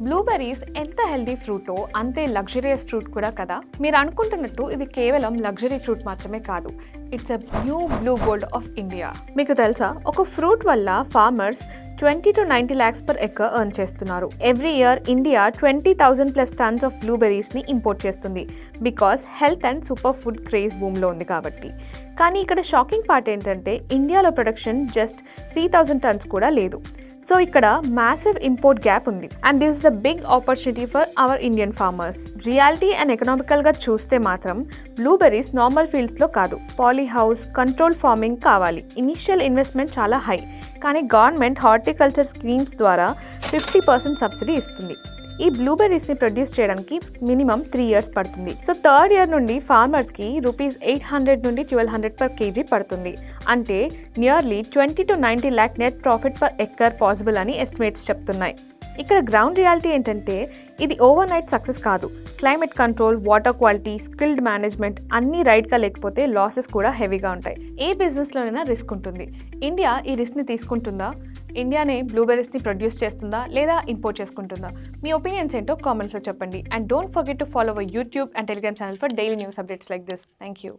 Blueberries ఎంత healthy ఫ్రూటో అంతే luxurious fruit కూడా కదా. మీరు అనుకుంటున్నట్టు ఇది కేవలం లగ్జరీ ఫ్రూట్ మాత్రమే కాదు, it's a new blue gold of India. మీకు తెలుసా, ఒక ఫ్రూట్ వల్ల farmers 20 to 90 lakhs per acre earn చేస్తున్నారు. Every year India 20,000+ tons of బ్లూబెర్రీస్ని ఇంపోర్ట్ చేస్తుంది, because health and super food craze భూమిలో ఉంది కాబట్టి. కానీ ఇక్కడ షాకింగ్ పార్ట్ ఏంటంటే ఇండియాలో ప్రొడక్షన్ జస్ట్ 3,000 tons కూడా లేదు. సో ఇక్కడ మ్యాసివ్ ఇంపోర్ట్ గ్యాప్ ఉంది, and this is the big opportunity for our Indian farmers. Reality and ఎకనామికల్గా చూస్తే మాత్రం బ్లూబెర్రీస్ నార్మల్ ఫీల్డ్స్లో కాదు, పాలీ హౌస్, కంట్రోల్ ఫార్మింగ్ కావాలి. ఇనిషియల్ ఇన్వెస్ట్మెంట్ చాలా హై, కానీ గవర్నమెంట్ హార్టికల్చర్ స్కీమ్స్ ద్వారా 50% సబ్సిడీ ఇస్తుంది. ఈ బ్లూబెర్రీస్ని ప్రొడ్యూస్ చేయడానికి మినిమం 3 years పడుతుంది. సో థర్డ్ ఇయర్ నుండి ఫార్మర్స్కి ₹800 నుండి 1,200 per kg పడుతుంది. అంటే nearly 20 to 90 lakh net profit per acre possible అని ఎస్టిమేట్స్ చెప్తున్నాయి. ఇక్కడ గ్రౌండ్ రియాలిటీ ఏంటంటే ఇది ఓవర్ నైట్ సక్సెస్ కాదు. Climate control, water quality, skilled management అన్నీ రైట్గా లేకపోతే లాసెస్ కూడా హెవీగా ఉంటాయి. ఏ బిజినెస్లోనైనా రిస్క్ ఉంటుంది. ఇండియా ఈ రిస్క్ని తీసుకుంటుందా? ఇండియానే బ్లూబెర్రీస్ని ప్రొడ్యూస్ చేస్తుందా లేదా ఇంపోర్ట్ చేసుకుంటుందా? మీ ఒపీనియన్స్ ఏంటో కామెంట్స్లో చెప్పండి. And don't forget to follow our YouTube and Telegram channel for daily news updates like this. Thank you.